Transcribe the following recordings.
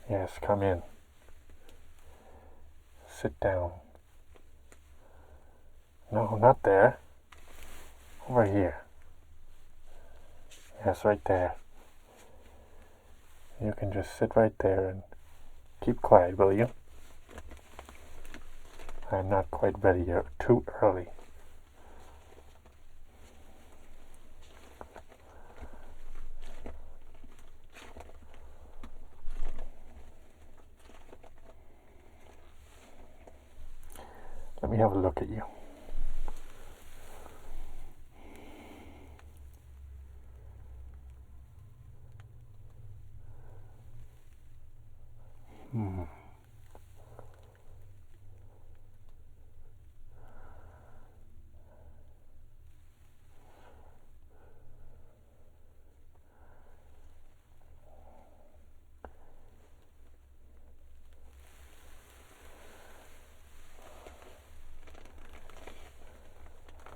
Yes, come in. Sit down. No, not there. Over here. Yes, right there. You can just sit right there and keep quiet, will you? I'm not quite ready yet. Too early. Let me have a look at you.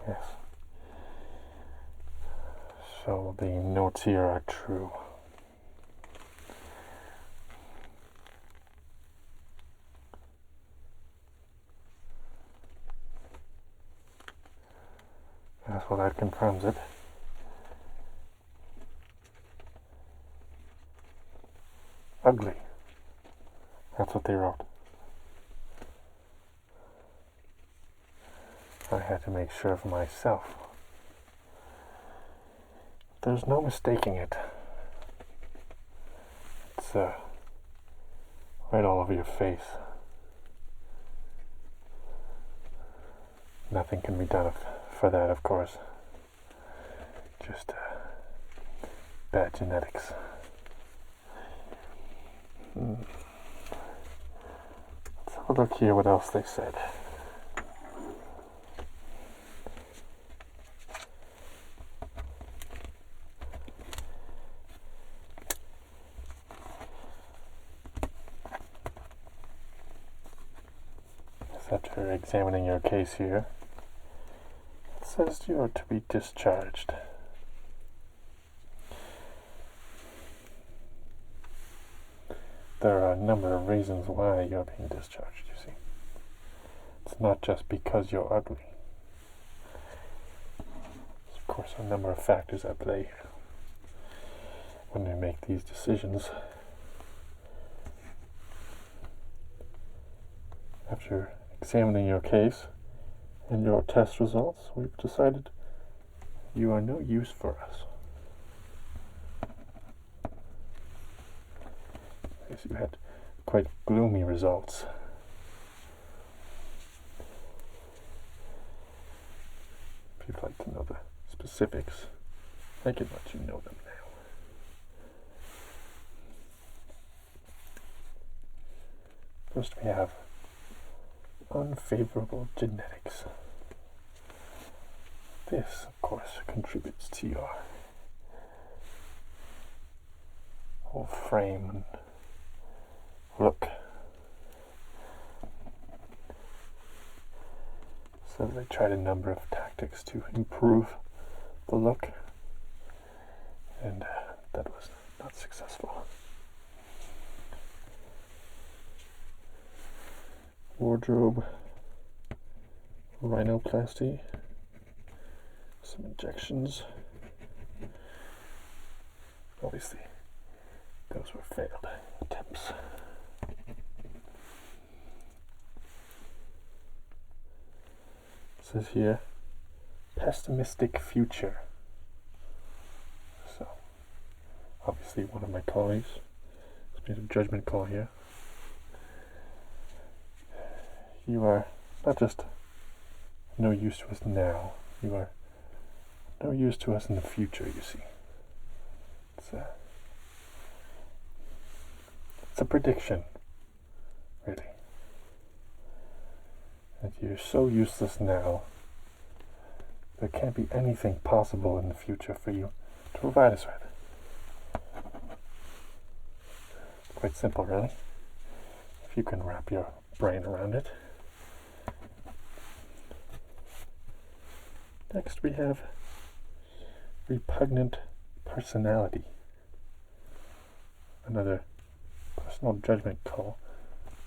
Yes. So the notes here are true. Yes, well, that confirms it. Ugly. That's what they wrote. I had to make sure for myself. There's no mistaking it. It's right all over your face. Nothing can be done for that, of course. Just bad genetics. Let's have a look here what else they said. After examining your case here, it says you are to be discharged. There are a number of reasons why you're being discharged, you see. It's not just because you're ugly. There's, of course, a number of factors at play when we make these decisions. After examining your case and your test results, we've decided you are no use for us. Yes, you had quite gloomy results. If you'd like to know the specifics, I can let you know them now. First we have Unfavorable Genetics. This, of course, contributes to your whole frame and look. So they tried a number of tactics to improve the look, and that was not successful. Wardrobe rhinoplasty, some injections. Obviously, those were failed attempts. It says here, pessimistic future. So, obviously, one of my colleagues has made a judgment call here. You are not just no use to us now, you are no use to us in the future, you see. It's a prediction, really. That you're so useless now, there can't be anything possible in the future for you to provide us with. Quite simple, really, if you can wrap your brain around it. Next we have Repugnant Personality. Another personal judgment call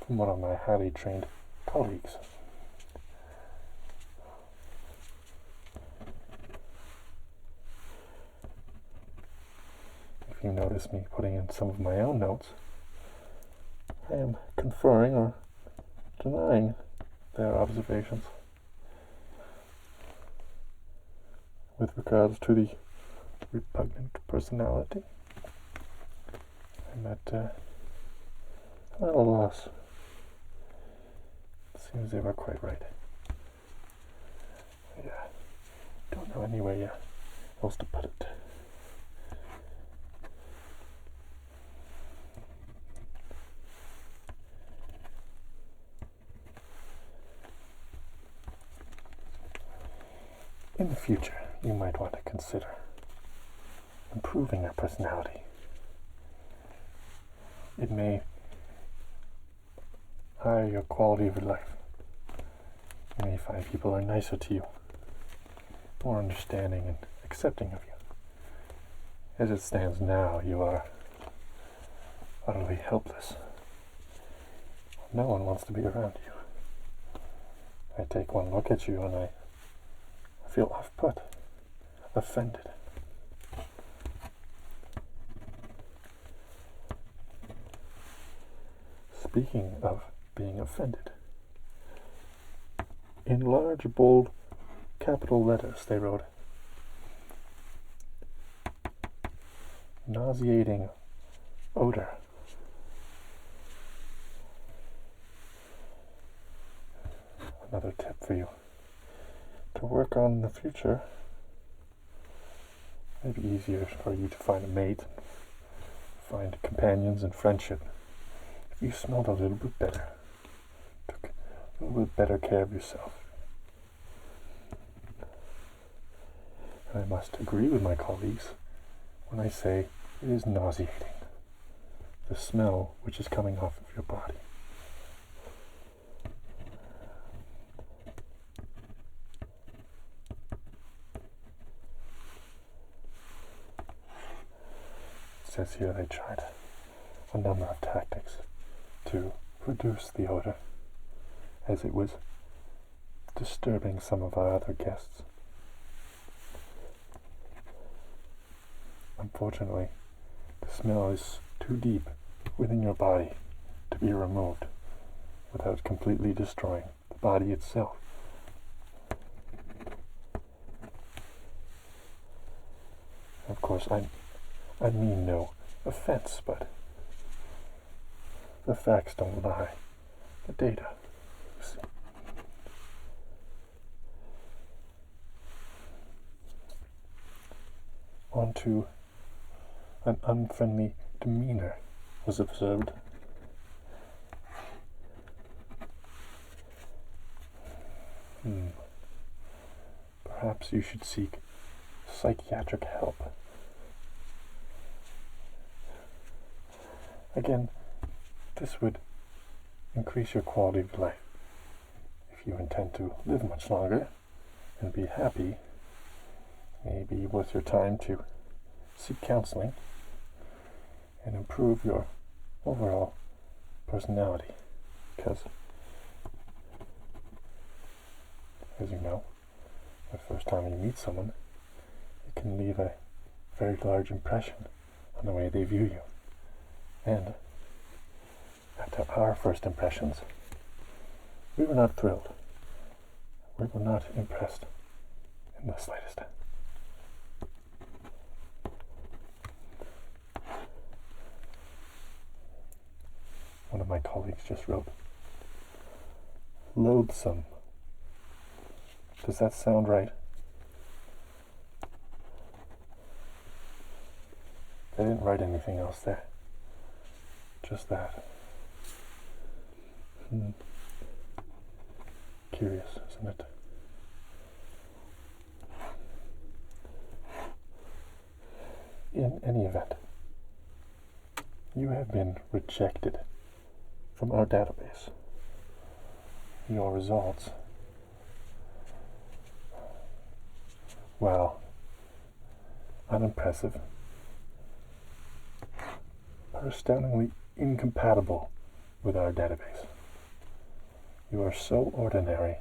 from one of my highly trained colleagues. If you notice me putting in some of my own notes, I am conferring or denying their observations with regards to the repugnant personality. I'm at a loss. It seems they were quite right. I don't know any way else to put it. In the future, you might want to consider improving your personality. It may higher your quality of your life. You may find people are nicer to you, more understanding and accepting of you. As it stands now, you are utterly helpless. No one wants to be around you. I take one look at you and I feel off-put, offended. Speaking of being offended, in large, bold, capital letters they wrote, nauseating odor. Another tip for you to work on in the future. Maybe easier for you to find a mate, find companions in friendship. If you smelled a little bit better, took a little bit better care of yourself. And I must agree with my colleagues when I say it is nauseating, the smell which is coming off of your body. It says here they tried a number of tactics to reduce the odor, as it was disturbing some of our other guests. Unfortunately, the smell is too deep within your body to be removed without completely destroying the body itself. Of course, I mean no offense, but the facts don't lie. The data. On to an unfriendly demeanor was observed. Perhaps you should seek psychiatric help. Again, this would increase your quality of life. If you intend to live much longer and be happy, it may be worth your time to seek counseling and improve your overall personality. Because, as you know, the first time you meet someone, it can leave a very large impression on the way they view you. And after our first impressions, we were not thrilled. We were not impressed in the slightest. One of my colleagues just wrote, loathsome. Does that sound right? They didn't write anything else there. Just that. Curious, isn't it? In any event, you have been rejected from our database. Your results, well, unimpressive, are astoundingly incompatible with our database. You are so ordinary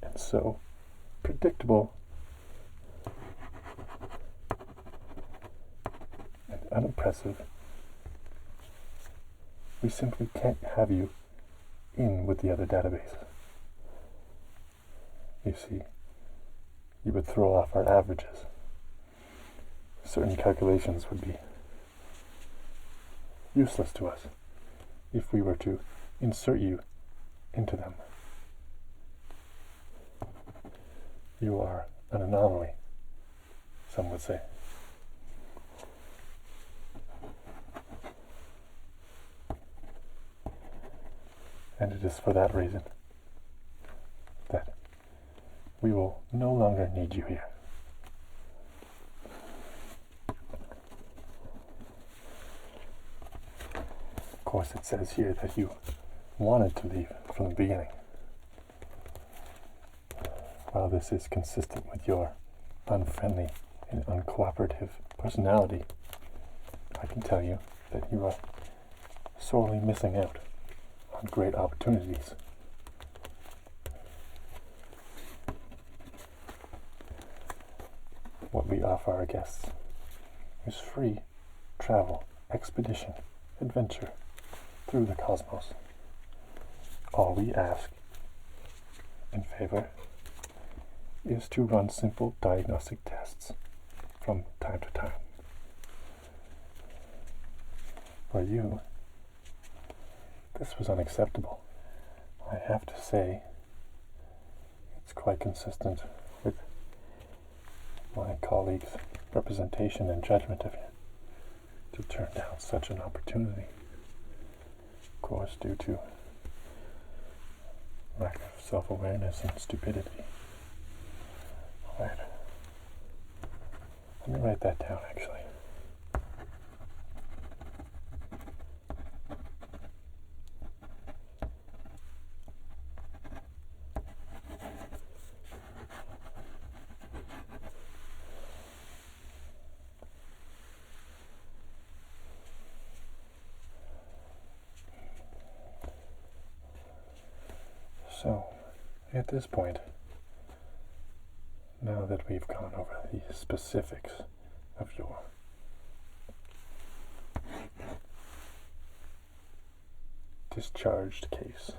and so predictable and unimpressive. We simply can't have you in with the other database. You see, you would throw off our averages. Certain calculations would be useless to us if we were to insert you into them. You are an anomaly, some would say. And it is for that reason that we will no longer need you here. Of course, it says here that you wanted to leave from the beginning. While this is consistent with your unfriendly and uncooperative personality, I can tell you that you are sorely missing out on great opportunities. What we offer our guests is free travel, expedition, adventure through the cosmos. All we ask in favor is to run simple diagnostic tests from time to time. For you, this was unacceptable. I have to say, it's quite consistent with my colleagues' representation and judgment of you to turn down such an opportunity. Of course, due to lack of self-awareness and stupidity. All right. Let me write that down, actually. So, at this point, now that we've gone over the specifics of your discharged case,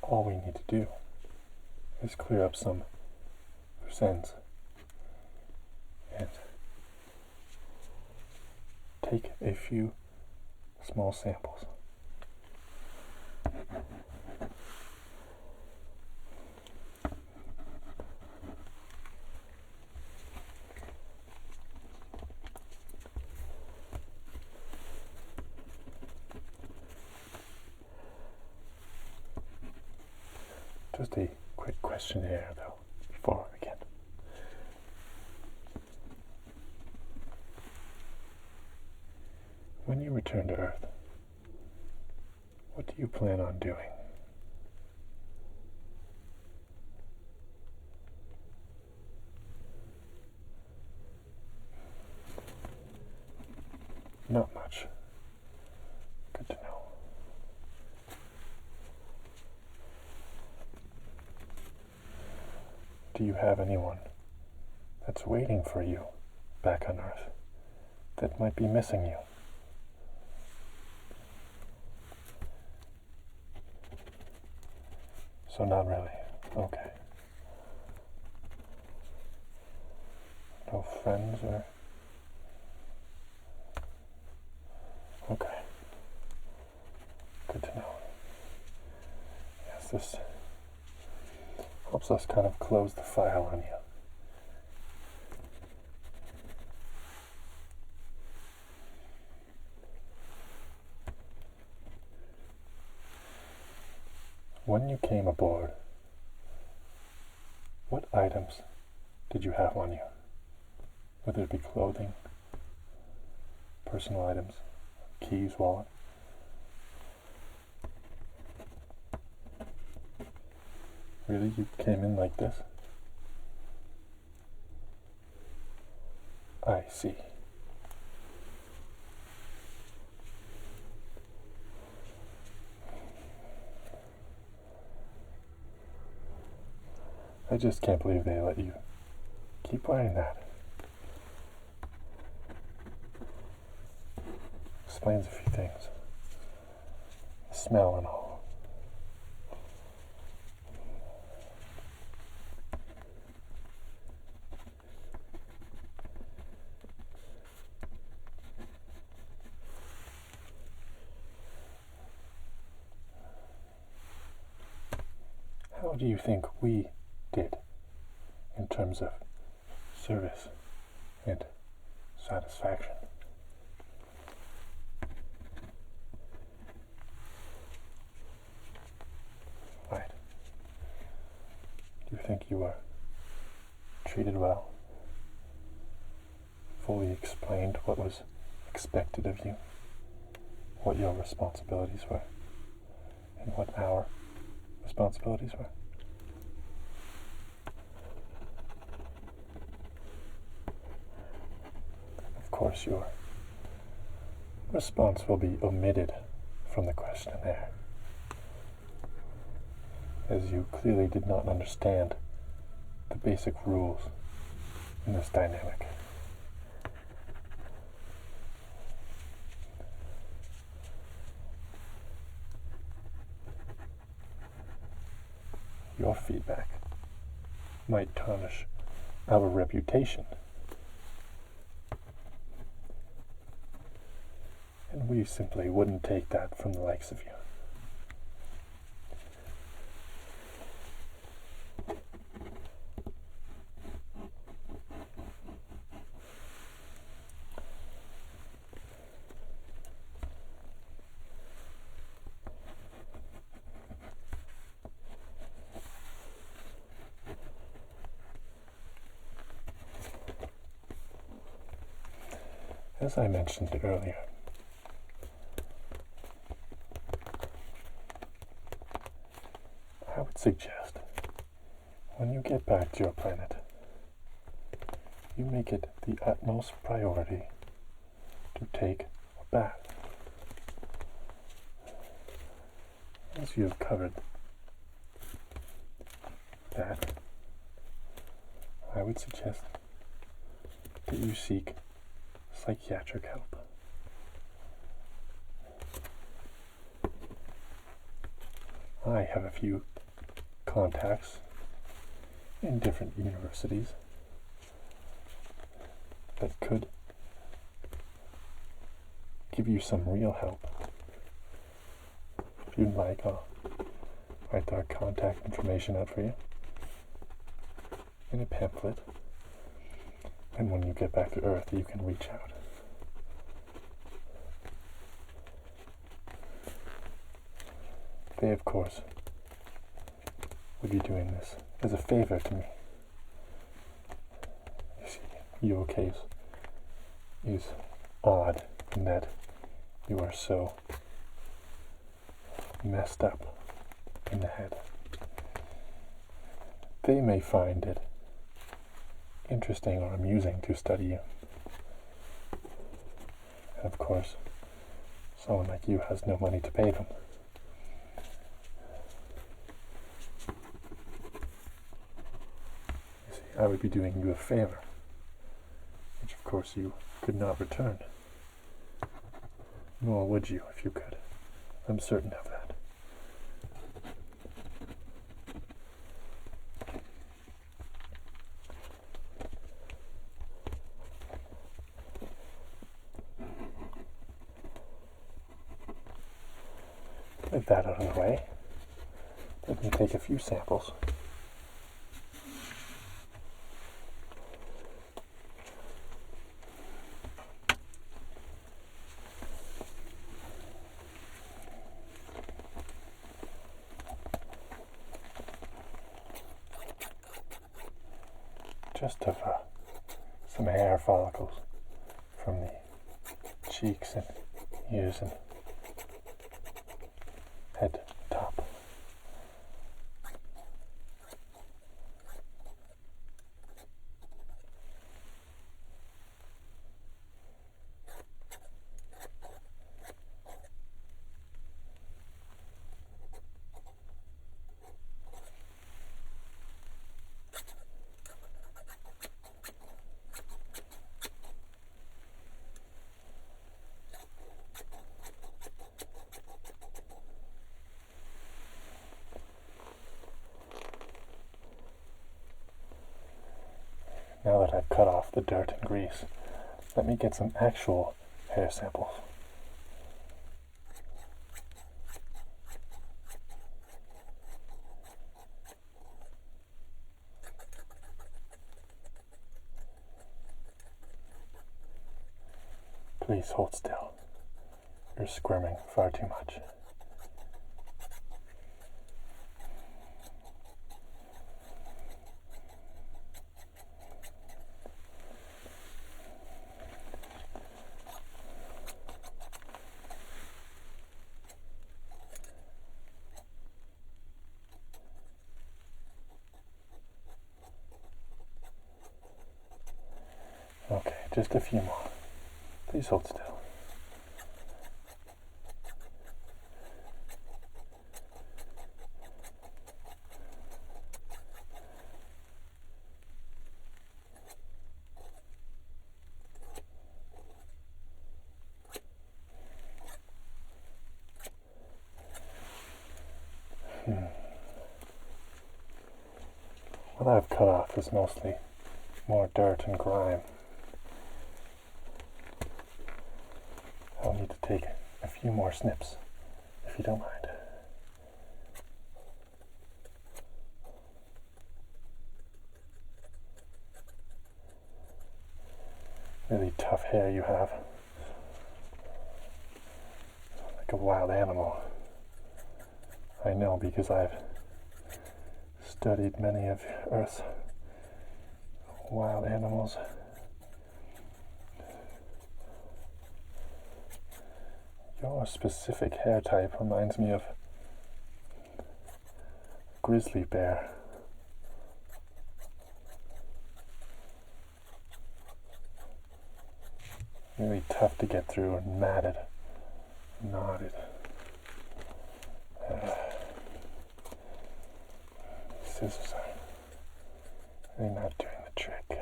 all we need to do is clear up some loose ends and take a few small samples. Just a quick questionnaire, though, before we begin. When you return to Earth, what do you plan on doing? Not much. Good to know. Do you have anyone that's waiting for you back on Earth that might be missing you? So not really. Okay. No friends or... Okay. Good to know. Yes, this helps us kind of close the file on you. When you came aboard, what items did you have on you? Whether it be clothing, personal items, keys, wallet. Really? You came in like this? I see. I just can't believe they let you keep wearing that. Explains a few things. The smell and all. How do you think we did in terms of service and satisfaction? Right. Do you think you were treated well? Fully explained what was expected of you, what your responsibilities were, and what our responsibilities were? Of course, your response will be omitted from the questionnaire, as you clearly did not understand the basic rules in this dynamic. Your feedback might tarnish our reputation, and we simply wouldn't take that from the likes of you. As I mentioned earlier, I would suggest when you get back to your planet, you make it the utmost priority to take a bath. As you have covered that, I would suggest that you seek psychiatric help. I have a few contacts in different universities that could give you some real help. If you'd like, I'll write their contact information out for you in a pamphlet, and when you get back to Earth, you can reach out. They, of course, would be doing this as a favor to me. You see, your case is odd in that you are so messed up in the head. They may find it interesting or amusing to study you. And of course, someone like you has no money to pay them. You see, I would be doing you a favor, which of course you could not return. Nor would you if you could. I'm certain of that. With that out of the way, let me take a few samples. Just of some hair follicles from the cheeks and ears and head top. Now that I've cut off the dirt and grease, let me get some actual hair samples. Please hold still. You're squirming far too much. Okay, just a few more. Please hold still. What I've cut off is mostly more dirt and grime. I'll need to take a few more snips, if you don't mind. Really tough hair you have. Like a wild animal. I know because I've studied many of Earth's wild animals. Your specific hair type reminds me of grizzly bear. Really tough to get through and matted, knotted. Scissors are really not doing the trick.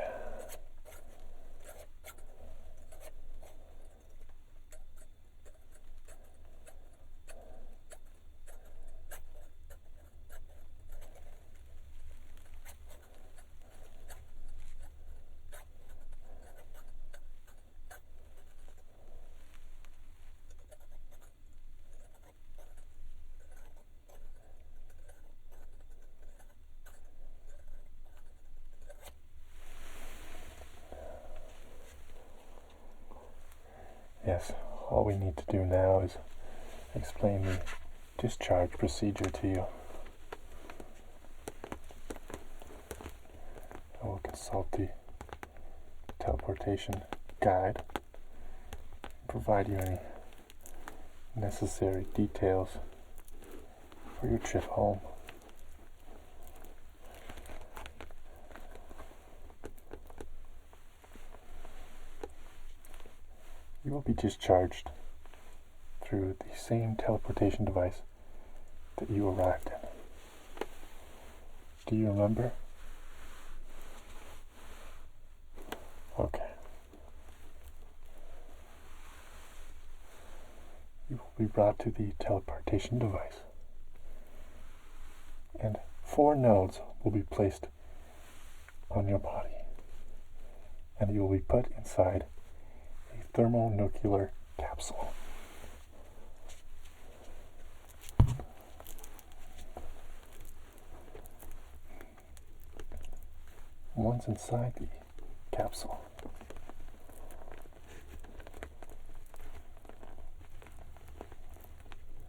Yes, all we need to do now is explain the discharge procedure to you. I will consult the teleportation guide, provide you any necessary details for your trip home. You will be discharged through the same teleportation device that you arrived in. Do you remember? Okay. You will be brought to the teleportation device, and 4 nodes will be placed on your body, and you will be put inside thermonuclear capsule. Once inside the capsule,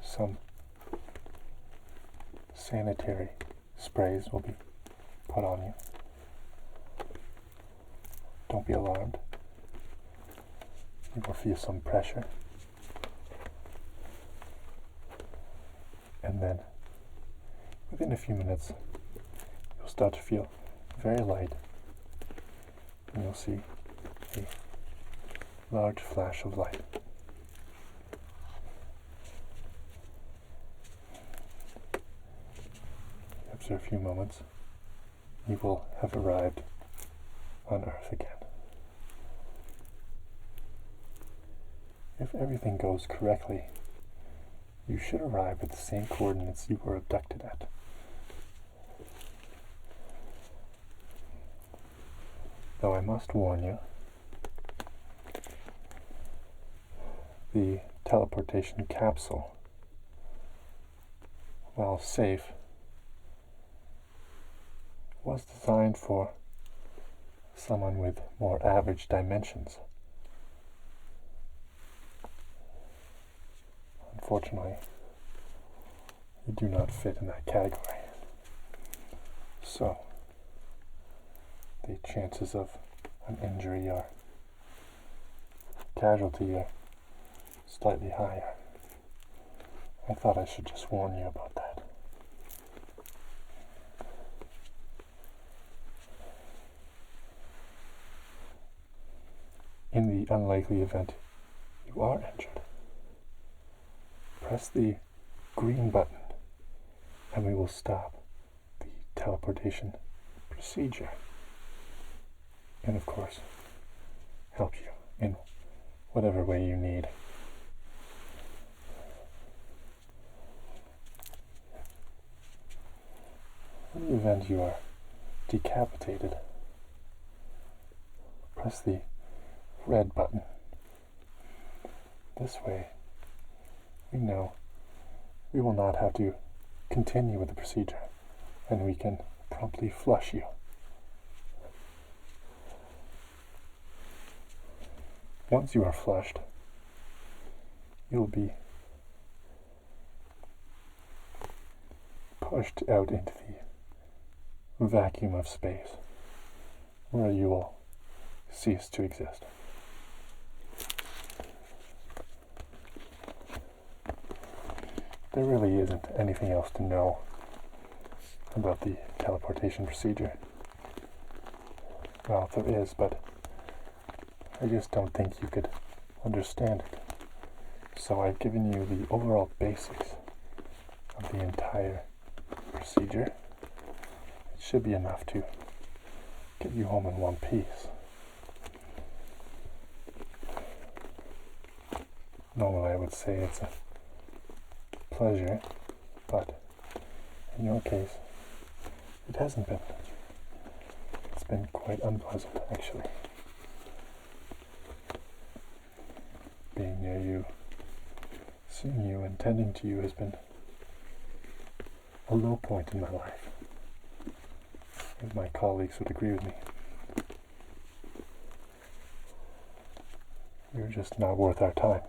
some sanitary sprays will be put on you. Don't be alarmed. You will feel some pressure, and then within a few minutes you'll start to feel very light, and you'll see a large flash of light. After a few moments, you will have arrived on Earth again. If everything goes correctly, you should arrive at the same coordinates you were abducted at. Though I must warn you, the teleportation capsule, while safe, was designed for someone with more average dimensions. Unfortunately, you do not fit in that category. So, the chances of an injury or casualty are slightly higher. I thought I should just warn you about that. In the unlikely event you are injured, press the green button and we will stop the teleportation procedure. And of course, help you in whatever way you need. In the event you are decapitated, press the red button. This way, we know we will not have to continue with the procedure, and we can promptly flush you. Once you are flushed, you'll be pushed out into the vacuum of space, where you will cease to exist. There really isn't anything else to know about the teleportation procedure. Well, there is, but I just don't think you could understand it. So I've given you the overall basics of the entire procedure. It should be enough to get you home in one piece. Normally I would say it's a pleasure, but in your case, it hasn't been. It's been quite unpleasant, actually. Being near you, seeing you, and tending to you has been a low point in my life. If my colleagues would agree with me. You're just not worth our time.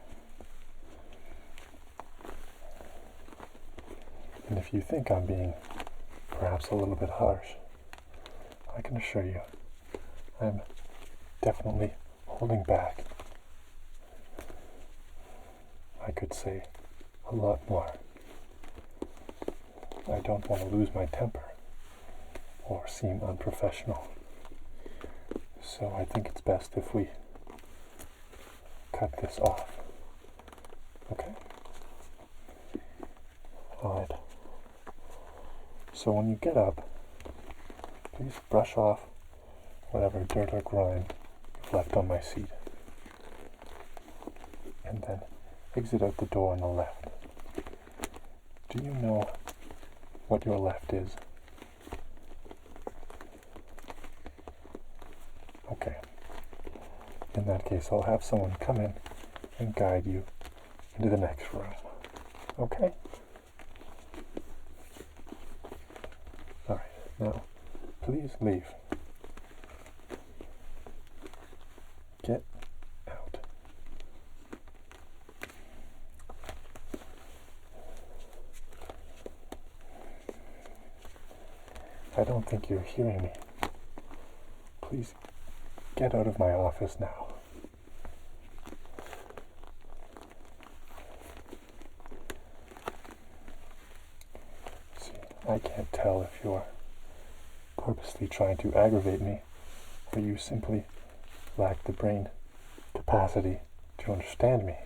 And if you think I'm being perhaps a little bit harsh, I can assure you I'm definitely holding back. I could say a lot more. I don't want to lose my temper or seem unprofessional. So I think it's best if we cut this off. Okay? Alright. So when you get up, please brush off whatever dirt or grime you've left on my seat. And then exit out the door on the left. Do you know what your left is? Okay. In that case, I'll have someone come in and guide you into the next room. Okay? Alright, now, please leave. Get out. I don't think you're hearing me. Please get out of my office now. See, I can't tell if you're purposely trying to aggravate me or you simply lack the brain capacity to understand me.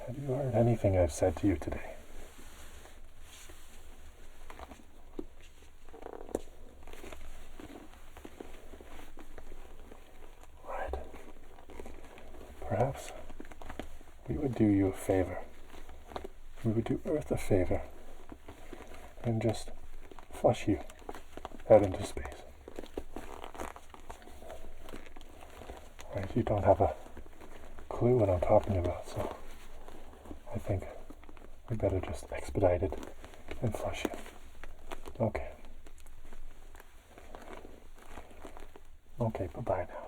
Have you heard anything I've said to you today? Right. Perhaps we would do you a favor. We would do Earth a favor and just flush you out into space. you don't have a clue what I'm talking about, so I think we better just expedite it and flush you. Okay. Okay, bye-bye now.